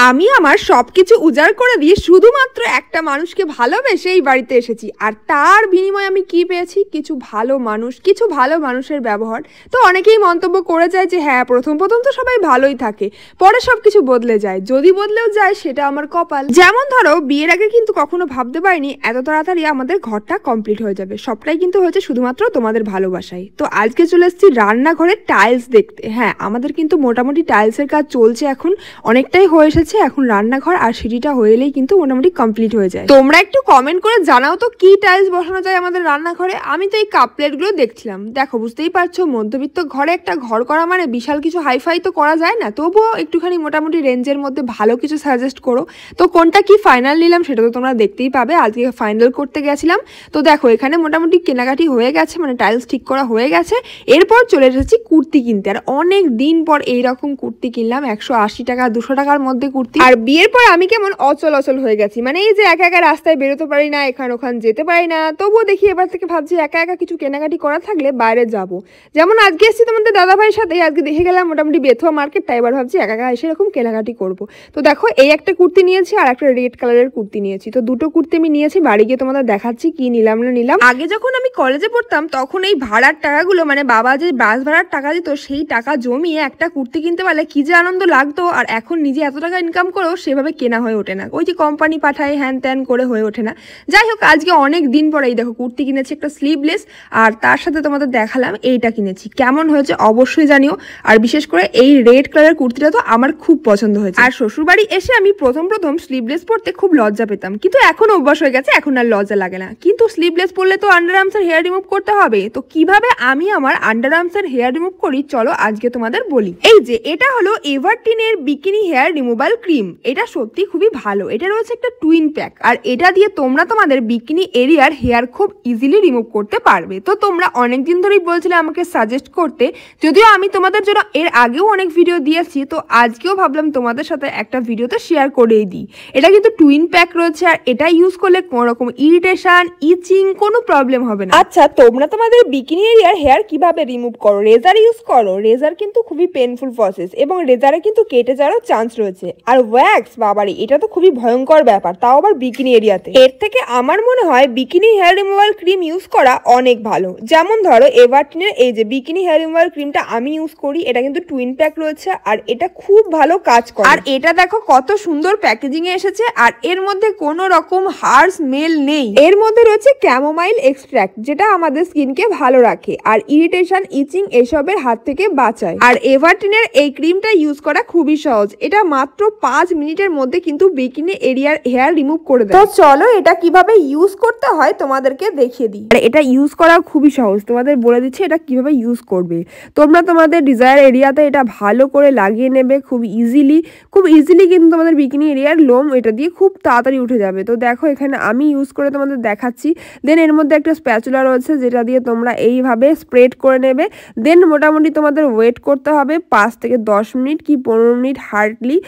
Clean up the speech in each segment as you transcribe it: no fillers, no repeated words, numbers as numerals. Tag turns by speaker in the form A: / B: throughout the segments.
A: আমি আমার সবকিছু উজাড় করে দিয়ে শুধুমাত্র একটা মানুষকে ভালোবেসে এই বাড়িতে এসেছি, আর তার বিনিময়ে আমি কি পেয়েছি? কিছু ভালো মানুষ, কিছু ভালো মানুষের ব্যবহার। তো অনেকেই মন্তব্য করে যায় যে হ্যাঁ, প্রথম প্রথম তো সবাই ভালোই থাকে, পরে সবকিছু বদলে যায়। যদি বদলেও যায় সেটা আমার কপাল। যেমন ধরো, বিয়ের আগে কিন্তু কখনো ভাবতে পারিনি এত তাড়াতাড়ি আমাদের ঘরটা কমপ্লিট হয়ে যাবে। সবটাই কিন্তু হয়েছে শুধুমাত্র তোমাদের ভালোবাসায়। তো আজকে চলে এসেছি রান্নাঘরের টাইলস দেখতে। হ্যাঁ, আমাদের কিন্তু মোটামুটি টাইলসের কাজ চলছে, এখন অনেকটাই হয়ে এসেছে। এখন রান্নাঘর আর সিঁড়িটা হয়ে এলেই কিন্তু মোটামুটি কমপ্লিট হয়ে যায়। তোমরা একটু কমেন্ট করে জানাও তো কি টাইলস বসানো যায় আমাদের রান্নাঘরে। আমি তো এই কাপ প্লেটগুলো দেখছিলাম। দেখো, বুঝতেই পারছো, মধ্যবিত্ত ঘরে একটা ঘর করা মানে বিশাল কিছু হাইফাই তো করা যায় না, তবুও একটুখানি মোটামুটি রেঞ্জের মধ্যে ভালো কিছু সাজেস্ট করো। তো কোনটা কি ফাইনাল নিলাম সেটা তো তোমরা দেখতেই পাবে। আজকে ফাইনাল করতে গেছিলাম। তো দেখো, এখানে মোটামুটি কেনাকাটি হয়ে গেছে, মানে টাইলস ঠিক করা হয়ে গেছে। এরপর চলে এসেছি কুর্তি কিনতে। আর অনেক দিন পর এইরকম কুর্তি কিনলাম, 180 টাকা 200 টাকার মধ্যে কুর্তি। আর বিয়ের পর আমি কেমন অচল অচল হয়ে গেছি, মানে এই যে একা একা রাস্তায় বেরোতে পারি না, এখান ওখান যেতে পারি না। তবুও দেখি এবার থেকে ভাবছি একা একা কিছু কেনাকাটি করা থাকলে বাইরে যাব। যেমন আজকে এসেছি তোমাদের দাদাভাইয়ের সাথে, আজকে দেখে গেলাম মোটামুটি বেথুয়া মার্কেটটা। এবার ভাবছি একা একা এসে এরকম কেনাকাটি করবো। তো দেখো, এই একটা কুর্তি নিয়েছি আর একটা রেড কালারের কুর্তি নিয়েছি। তো দুটো কুর্তি আমি নিয়েছি, বাড়ি গিয়ে তোমাদের দেখাচ্ছি কি নিলাম না নিলাম। আগে যখন আমি কলেজে পড়তাম তখন এই ভাড়ার টাকাগুলো, মানে বাবা যে বাস ভাড়ার টাকা দিত, সেই টাকা জমিয়ে একটা কুর্তি কিনতে পারলে কি যে আনন্দ লাগতো। আর এখন নিজে এত টাকা ইনকাম করেও সেভাবে কেনা হয়ে ওঠে না, ওই যে কোম্পানি পাঠায় হ্যান ত্যান করে হয়ে ওঠে না। যাই হোক, আজকে অনেক দিন পরে এই দেখো কুর্তি কিনেছি, একটা স্লিভলেস, আর তার সাথে তোমাদের দেখালাম এইটা কিনেছি। কেমন হয়েছে অবশ্যই জানিও। আর বিশেষ করে এই রেড কালার কুর্তিটা তো আমার খুব পছন্দ হয়েছে। আর শ্বশুরবাড়ি এসে আমি প্রথম স্লিভলেস পরতে খুব লজ্জা পেতাম, কিন্তু এখন অভ্যাস হয়ে গেছে, এখন আর লজ্জা লাগে না। কিন্তু স্লিভলেস পরলে তো আন্ডার আর্মসের হেয়ার রিমুভ করতে হবে। তো কিভাবে আমি আমার আন্ডার আর্মসের হেয়ার রিমুভ করি চলো আজকে তোমাদের বলি। এই যে এটা হলো এভারটিনের বিকিনি হেয়ার রিমুভাল ক্রিম। এটা সত্যি খুবই ভালো। এটা রয়েছে একটা টুইন প্যাক, আর এটা দিয়ে তোমরা তোমাদের বিকিনি এরিয়ার হেয়ার খুব ইজিলি রিমুভ করতে পারবে। তো তোমরা অনেকদিন ধরেই বলছিলে আমাকে সাজেস্ট করতে, যদিও আমি তোমাদের জন্য এর আগেও অনেক ভিডিও দিয়েছি। তো আজকেও ভাবলাম তোমাদের সাথে একটা ভিডিওতে শেয়ার করেই দিই। এটা কিন্তু টুইন প্যাক রয়েছে, আর এটা ইউজ করলে কোনো রকম ইরিটেশন, ইচিং কোনো প্রবলেম হবে না। আচ্ছা, তোমরা তোমাদের বিকিনি এরিয়ার হেয়ার কিভাবে রিমুভ করো? রেজার ইউজ করো? রেজার কিন্তু খুবই পেনফুল প্রসেস, এবং রেজারে কিন্তু কেটে যাওয়ারও চান্স রয়েছে। আর ওয়্যাক্স, বাবারে, এটা তো খুবই ভয়ঙ্কর ব্যাপার, তাও আবার বিকিনি এরিয়াতে। এর থেকে আমার মনে হয় bikini hair removal cream use করা অনেক ভালো। যেমন ধরো, এভারটিনের এই যে বিকিনি হেয়ার রিমুভাল ক্রিমটা আমি ইউজ করি। এটা কিন্তু টুইন প্যাক রয়েছে, আর এটা খুব ভালো কাজ করে। আর এটা দেখো কত সুন্দর প্যাকেজিং এ এসেছে, আর এর মধ্যে কোনো রকম হার্ড স্মেল নেই। এর মধ্যে রয়েছে ক্যামোমাইল এক্সট্রাক্ট, যেটা আমাদের স্কিনকে ভালো রাখে আর ইরিটেশন, ইচিং এসবের হাত থেকে বাঁচায়। আর এভারটিনের এই ক্রিমটা ইউজ করা খুবই সহজ। এটা মাত্র 5 মিনিটের মধ্যে কিন্তু বিকিনি এরিয়ার হেয়ার রিমুভ করে দেয়। তো চলো এটা কিভাবে ইউজ করতে হয় তোমাদেরকে দেখিয়ে দিই। আর এটা ইউজ করা খুবই সহজ, তোমাদের বলে দিচ্ছি এটা কিভাবে ইউজ করবে। তোমরা তোমাদের ডিজায়ার এরিয়াতে এটা ভালো করে লাগিয়ে নেবে খুব ইজিলি কিন্তু তোমাদের বিকিনি এরিয়ার লোম এটা দিয়ে খুব তাড়াতাড়ি উঠে যাবে। তো দেখো, এখানে আমি ইউজ করে তোমাদের দেখাচ্ছি। দেন এর মধ্যে একটা স্প্যাচুলা রয়েছে, যেটা দিয়ে তোমরা এইভাবে স্প্রেড করে নেবে। দেন মোটামুটি তোমাদের ওয়েট করতে হবে 5 থেকে 10 মিনিট কি 15 মিনিট হার্ডলি।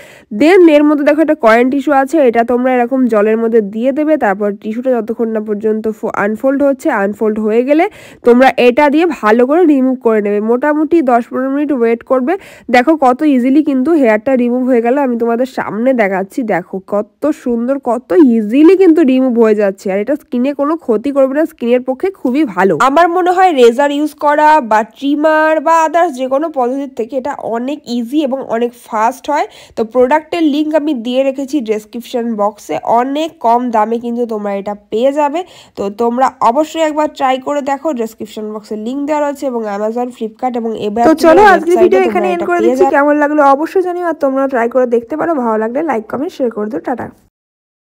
A: দেন এর মধ্যে দেখো একটা কয়েন টিস্যু আছে, এটা তোমরা এরকম জলের মধ্যে দিয়ে দেবে। তারপর টিস্যুটা যতক্ষণ না পর্যন্ত আনফোল্ড হচ্ছে, আনফোল্ড হয়ে গেলে তোমরা এটা দিয়ে ভালো করে রিমুভ করে নেবে। মোটামুটি 10-15 মিনিট ওয়েট করবে। দেখো কত ইজিলি কিন্তু হেয়ারটা রিমুভ হয়ে গেল। আমি তোমাদের সামনে দেখাচ্ছি, দেখো কত সুন্দর, কত ইজিলি কিন্তু রিমুভ হয়ে যাচ্ছে। আর এটা স্কিনে কোনো ক্ষতি করবে না, স্কিনের পক্ষে খুবই ভালো। আমার মনে হয় রেজার ইউজ করা বা ট্রিমার বা আদার্স যে কোনো পদ্ধতির থেকে এটা অনেক ইজি এবং অনেক ফাস্ট হয়। তো প্রোডাক্টের লিঙ্ক আমি দিয়ে রেখেছি ডেসক্রিপশন বক্সে, অনেক কম দামে কিন্তু তোমরা এটা পেয়ে যাবে। তো তোমরা অবশ্যই একবার ট্রাই করে দেখো, ডেসক্রিপশন বক্সে লিঙ্ক দেওয়া রয়েছে, এবং অ্যামাজন, ফ্লিপকার্ট এবং এবার। তো চলো আজকের ভিডিও এখানে এন্ড করে দিচ্ছি। কেমন লাগলো অবশ্যই জানিও, আর তোমরা ট্রাই করে দেখতে পারো। ভালো লাগলে লাইক, কমেন্ট, শেয়ার করে দিও। টাটা।